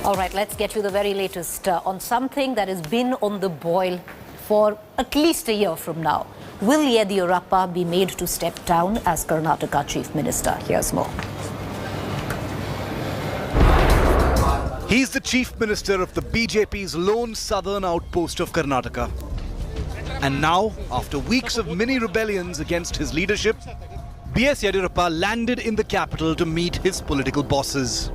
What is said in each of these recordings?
All right, let's get you the very latest on something that has been on the boil for at least a year from now. Will Yediyurappa be made to step down as Karnataka Chief Minister? Here's more. He's the Chief Minister of the BJP's lone southern outpost of Karnataka. And now, after weeks of mini rebellions against his leadership, B.S. Yediyurappa landed in the capital to meet his political bosses.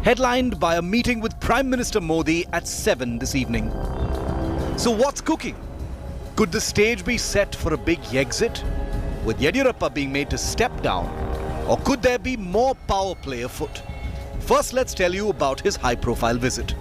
Headlined by a meeting with Prime Minister Modi at 7 this evening. So what's cooking? Could the stage be set for a big exit, with Yediyurappa being made to step down? Or could there be more power play afoot? First, let's tell you about his high-profile visit.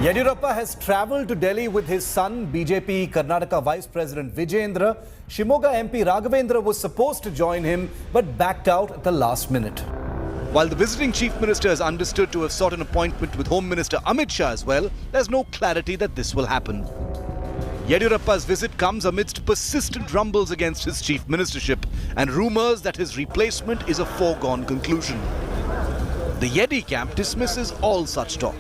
Yediyurappa has travelled to Delhi with his son, BJP Karnataka Vice President Vijayendra. Shimoga MP Raghavendra was supposed to join him, but backed out at the last minute. While the visiting Chief Minister is understood to have sought an appointment with Home Minister Amit Shah as well, there's no clarity that this will happen. Yediyurappa's visit comes amidst persistent rumbles against his chief ministership and rumours that his replacement is a foregone conclusion. The Yedi camp dismisses all such talk.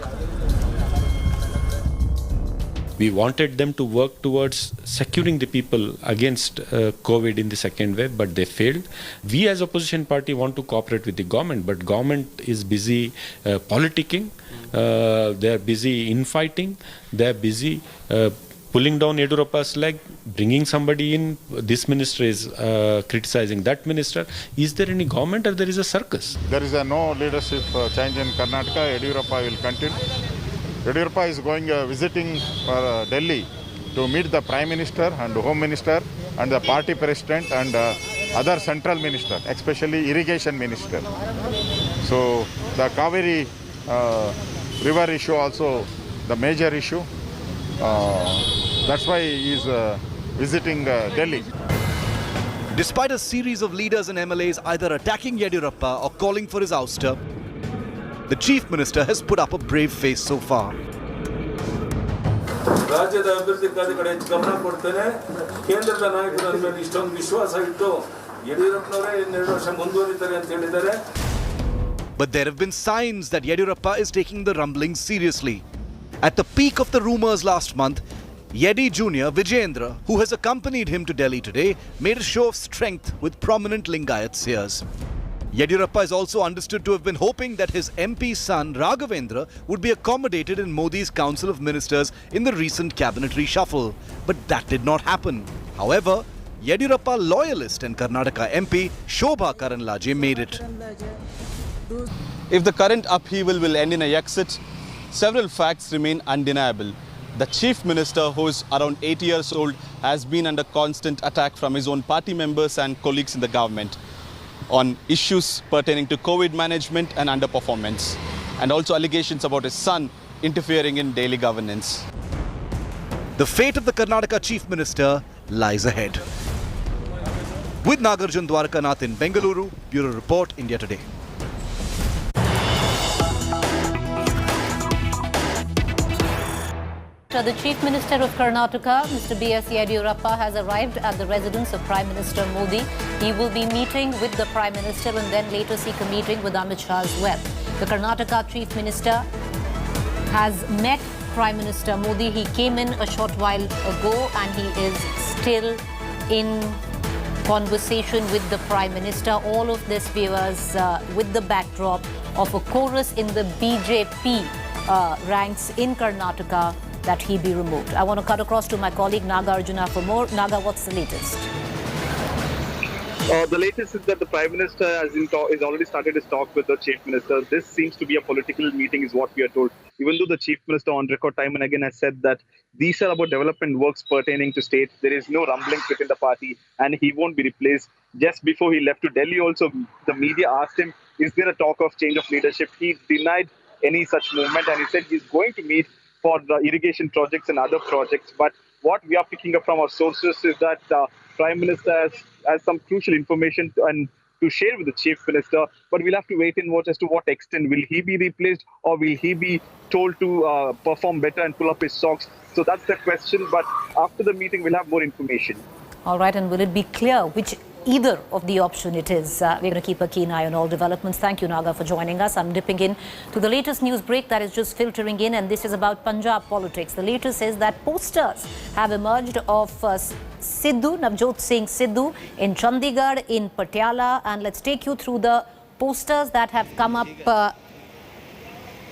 We wanted them to work towards securing the people against COVID in the second wave, but they failed. We as opposition party want to cooperate with the government, but government is busy politicking, they are busy infighting, they are busy pulling down Yediyurappa's leg, bringing somebody in. This minister is criticizing that minister. Is there any government or there is a circus? There is no leadership change in Karnataka. Yediyurappa will continue. Yediyurappa is going visiting Delhi to meet the Prime Minister and the Home Minister and the party president and other central minister, especially irrigation minister. So the Kaveri river issue also the major issue. That's why he is visiting Delhi. Despite a series of leaders and MLAs either attacking Yediyurappa or calling for his ouster, the Chief Minister has put up a brave face so far. But there have been signs that Yediyurappa is taking the rumblings seriously. At the peak of the rumours last month, Yedi Jr. Vijayendra, who has accompanied him to Delhi today, made a show of strength with prominent Lingayat seers. Yediyurappa is also understood to have been hoping that his MP son Raghavendra would be accommodated in Modi's Council of Ministers in the recent cabinet reshuffle. But that did not happen. However, Yediyurappa loyalist and Karnataka MP Shobha Karanlaje made it. If the current upheaval will end in a exit, several facts remain undeniable. The Chief Minister, who is around 80 years old, has been under constant attack from his own party members and colleagues in the government on issues pertaining to COVID management and underperformance, and also allegations about his son interfering in daily governance. The fate of the Karnataka Chief Minister lies ahead. With Nagarjun Dwarkanath in Bengaluru, Bureau Report, India Today. The Chief Minister of Karnataka, Mr. B.S. Yediyurappa, has arrived at the residence of Prime Minister Modi. He will be meeting with the Prime Minister and then later seek a meeting with Amit Shah as well. The Karnataka Chief Minister has met Prime Minister Modi. He came in a short while ago and he is still in conversation with the Prime Minister. All of this, viewers, with the backdrop of a chorus in the BJP ranks in Karnataka that he be removed. I want to cut across to my colleague Naga Arjuna for more. Naga, what's the latest? The latest is that the Prime Minister has already started his talk with the Chief Minister. This seems to be a political meeting is what we are told. Even though the Chief Minister on record time and again has said that these are about development works pertaining to state. There is no rumblings within the party and he won't be replaced. Just before he left to Delhi also, the media asked him, is there a talk of change of leadership? He denied any such movement and he said he's going to meet for the irrigation projects and other projects. But what we are picking up from our sources is that Prime Minister has some crucial information to share with the Chief Minister, but we'll have to wait and watch as to what extent. Will he be replaced or will he be told to perform better and pull up his socks? So that's the question, but after the meeting we'll have more information. All right, and will it be clear which either of the option it is. We're going to keep a keen eye on all developments. Thank you, Naga, for joining us. I'm dipping in to the latest news break that is just filtering in, and this is about Punjab politics. The latest is that posters have emerged of Sidhu, Navjot Singh Sidhu in Chandigarh, in Patiala, and let's take you through the posters that have come up.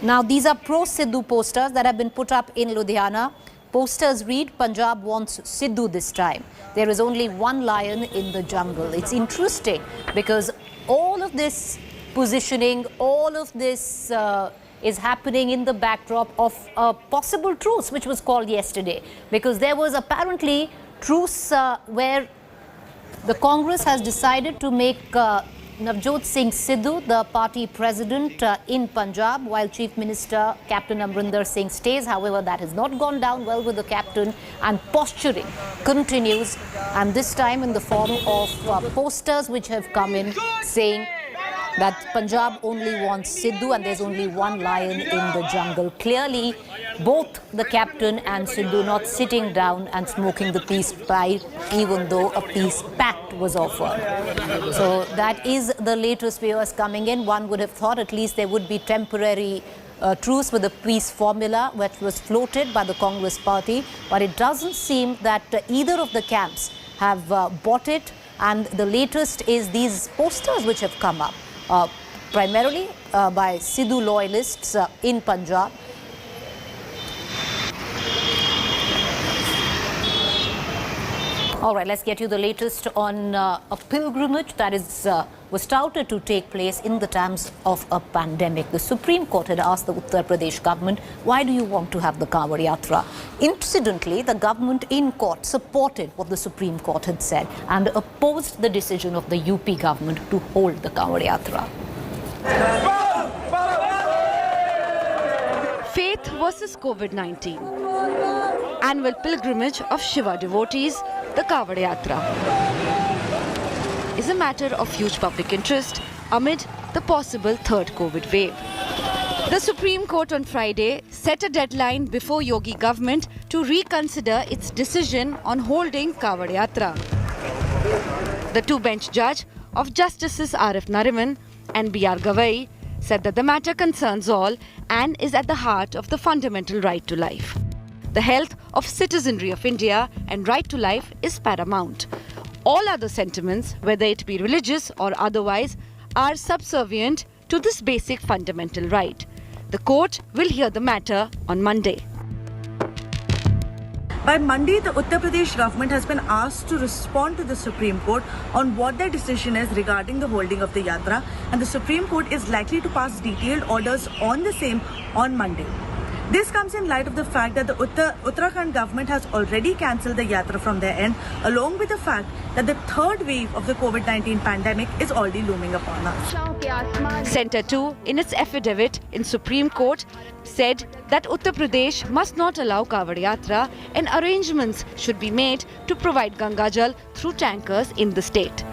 Now, these are pro-Sidhu posters that have been put up in Ludhiana. Posters read, Punjab wants Sidhu this time. There is only one lion in the jungle. It's interesting because all of this positioning, all of this is happening in the backdrop of a possible truce which was called yesterday. Because there was apparently truce where the Congress has decided to make Navjot Singh Sidhu the party president in Punjab, while Chief Minister Captain Amrinder Singh stays. However, that has not gone down well with the captain, and posturing continues, and this time in the form of posters which have come in saying that Punjab only wants Sidhu and there's only one lion in the jungle. Clearly, both the captain and Sidhu not sitting down and smoking the peace pipe, even though a peace pact was offered. So that is the latest viewers coming in. One would have thought at least there would be temporary truce with the peace formula which was floated by the Congress party, but it doesn't seem that either of the camps have bought it, and the latest is these posters which have come up. Primarily by Sidhu loyalists in Punjab. All right, let's get you the latest on a pilgrimage that was touted to take place in the times of a pandemic. The Supreme Court had asked the Uttar Pradesh government, why do you want to have the Kanwar Yatra? Incidentally, the government in court supported what the Supreme Court had said and opposed the decision of the UP government to hold the Kanwar Yatra. Faith versus COVID-19. Annual pilgrimage of Shiva devotees, the Kanwar Yatra, is a matter of huge public interest amid the possible third COVID wave. The Supreme Court on Friday set a deadline before Yogi government to reconsider its decision on holding Kanwar Yatra. The two-bench judge of Justices RF Nariman and B.R. Gavai said that the matter concerns all and is at the heart of the fundamental right to life. The health of citizenry of India and right to life is paramount. All other sentiments, whether it be religious or otherwise, are subservient to this basic fundamental right. The court will hear the matter on Monday. By Monday, the Uttar Pradesh government has been asked to respond to the Supreme Court on what their decision is regarding the holding of the Yatra, and the Supreme Court is likely to pass detailed orders on the same on Monday. This comes in light of the fact that the Uttarakhand government has already cancelled the Yatra from their end, along with the fact that the third wave of the COVID-19 pandemic is already looming upon us. Centre 2, in its affidavit in Supreme Court, said that Uttar Pradesh must not allow Kanwar Yatra and arrangements should be made to provide Ganga Jal through tankers in the state.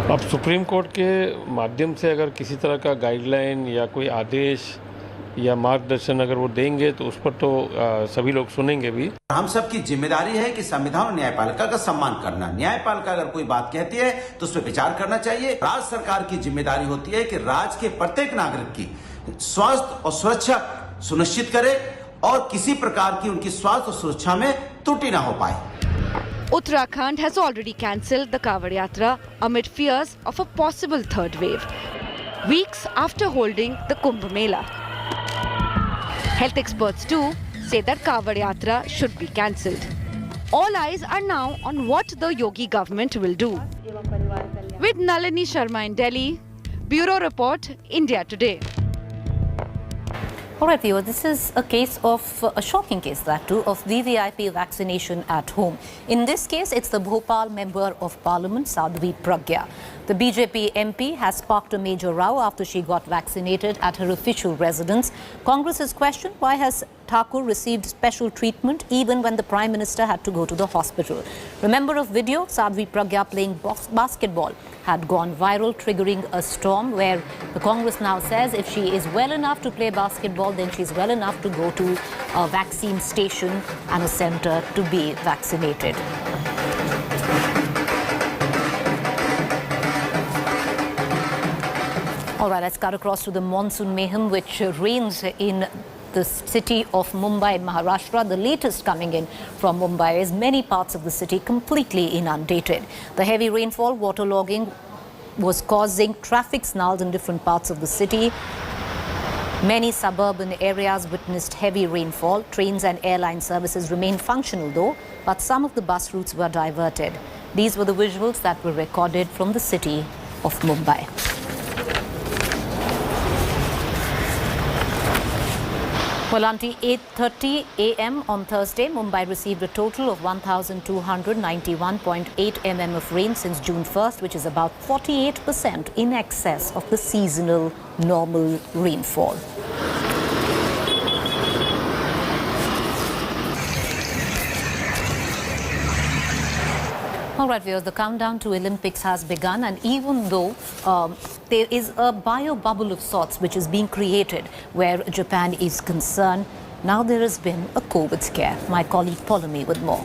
अब supreme court के माध्यम से अगर किसी तरह का guideline या कोई आदेश या मार्गदर्शन अगर वो देंगे तो उस पर तो सभी लोग सुनेंगे भी। हम सब की जिम्मेदारी है कि संविधान और न्यायपालिका का सम्मान करना। न्यायपालिका अगर कोई बात कहती है तो उस पर विचार करना चाहिए। राज्य सरकार की जिम्मेदारी होती है कि राज्य के प्रत्येक नागरिक की स्वास्थ्य और सुरक्षा सुनिश्चित करे और किसी प्रकार की उनकी स्वास्थ्य और सुरक्षा में त्रुटि न हो पाए। Uttarakhand has already cancelled the Kanwar Yatra amid fears of a possible third wave, weeks after holding the Kumbh Mela. Health experts too say that Kanwar Yatra should be cancelled. All eyes are now on what the Yogi government will do. With Nalini Sharma in Delhi, Bureau Report, India Today. All right, viewers, this is a case of a shocking case, that too, of VVIP vaccination at home. In this case, it's the Bhopal Member of Parliament, Sadhvi Pragya. The BJP MP has sparked a major row after she got vaccinated at her official residence. Congress has questioned why has Thakur received special treatment even when the Prime Minister had to go to the hospital. Remember a video, Sadhvi Pragya playing basketball had gone viral, triggering a storm where the Congress now says if she is well enough to play basketball, then she's well enough to go to a vaccine station and a center to be vaccinated. All right, let's cut across to the monsoon mayhem which reigns in the city of Mumbai, Maharashtra. The latest coming in from Mumbai is many parts of the city completely inundated. The heavy rainfall, waterlogging was causing traffic snarls in different parts of the city. Many suburban areas witnessed heavy rainfall. Trains and airline services remained functional though, but some of the bus routes were diverted. These were the visuals that were recorded from the city of Mumbai. Well, until 8:30 a.m. on Thursday, Mumbai received a total of 1,291.8 mm of rain since June 1st, which is about 48% in excess of the seasonal normal rainfall. All right, viewers, the countdown to Olympics has begun, and even though there is a bio bubble of sorts which is being created where Japan is concerned, now there has been a COVID scare. My colleague Polemy with more.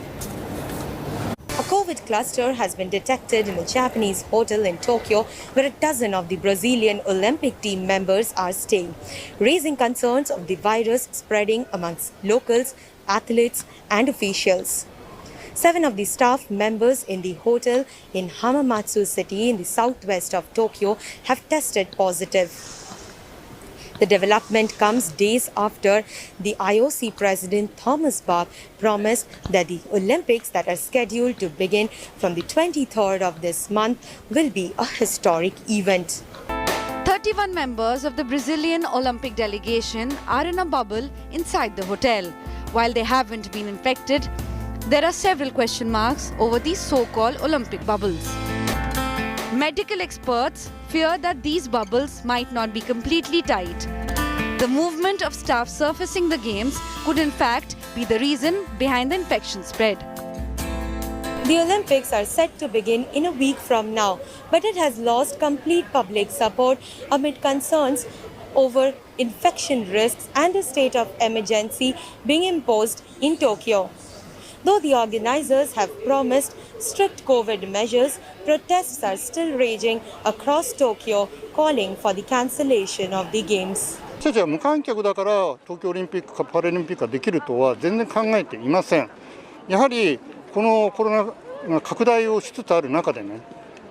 A COVID cluster has been detected in a Japanese hotel in Tokyo where a dozen of the Brazilian Olympic team members are staying, raising concerns of the virus spreading amongst locals, athletes and officials. 7 of the staff members in the hotel in Hamamatsu City in the southwest of Tokyo have tested positive. The development comes days after the IOC president Thomas Bach promised that the Olympics that are scheduled to begin from the 23rd of this month will be a historic event. 31 members of the Brazilian Olympic delegation are in a bubble inside the hotel. While they haven't been infected, there are several question marks over these so-called Olympic bubbles. Medical experts fear that these bubbles might not be completely tight. The movement of staff surfacing the games could in fact be the reason behind the infection spread. The Olympics are set to begin in a week from now, but it has lost complete public support amid concerns over infection risks and a state of emergency being imposed in Tokyo. Though the organizers have promised strict COVID measures, protests are still raging across Tokyo, calling for the cancellation of the games. 私たちは無観客だから東京オリンピックかパラリンピックができるとは全然考えていません。やはりこのコロナが拡大をしつつある中でね、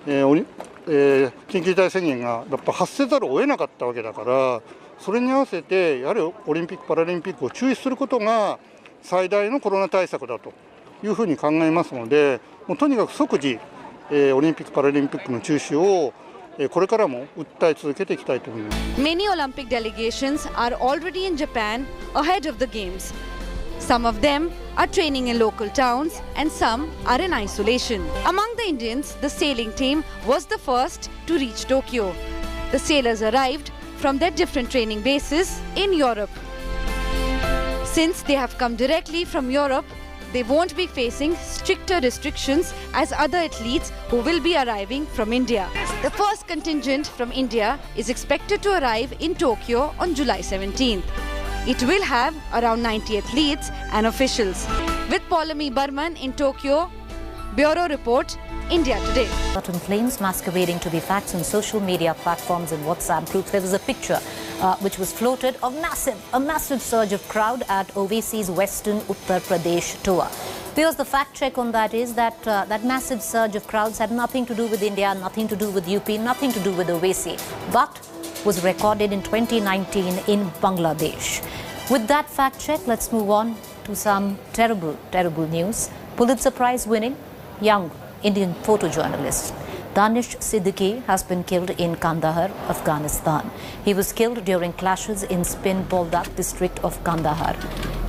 緊急事態宣言がやっぱ発せざるを得なかったわけだから、それに合わせてやはりオリンピック・パラリンピックを中止することが最大のコロナ対策だというふうに考えますので、もうとにかく即時、オリンピック・パラリンピックの中止をこれからも訴え続けていきたいと思います。Many Olympic delegations are already in Japan ahead of the games. Some of them are training in local towns and some are in isolation. Among the Indians, the sailing team was the first to reach Tokyo. The sailors arrived from their different training bases in Europe. Since they have come directly from Europe, they won't be facing stricter restrictions as other athletes who will be arriving from India. The first contingent from India is expected to arrive in Tokyo on July 17th. It will have around 90 athletes and officials. With Polemy Burman in Tokyo, Bureau Report, India Today. Certain claims masquerading to be facts on social media platforms and WhatsApp groups. There was a picture which was floated of a massive surge of crowd at Owaisi's Western Uttar Pradesh tour. Because the fact check on that is that that massive surge of crowds had nothing to do with India, nothing to do with UP, nothing to do with Owaisi, but was recorded in 2019 in Bangladesh. With that fact check, let's move on to some terrible news. Pulitzer Prize winning young Indian photojournalist Danish Siddiqui has been killed in Kandahar, Afghanistan. He was killed during clashes in Spin Boldak district of Kandahar.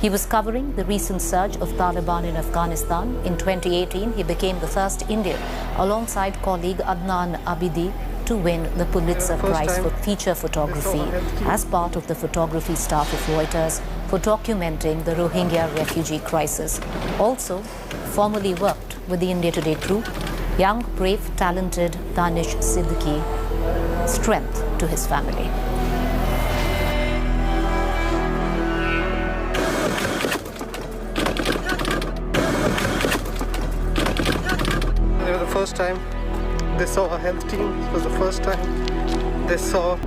He was covering the recent surge of Taliban in Afghanistan. In 2018, he became the first Indian, alongside colleague Adnan Abidi, to win the Pulitzer Prize for feature photography as part of the photography staff of Reuters for documenting the Rohingya refugee crisis. Also, formerly worked with the India Today crew, young, brave, talented Danish Siddiqui, strength to his family. It was the first time they saw a health team. It was the first time they saw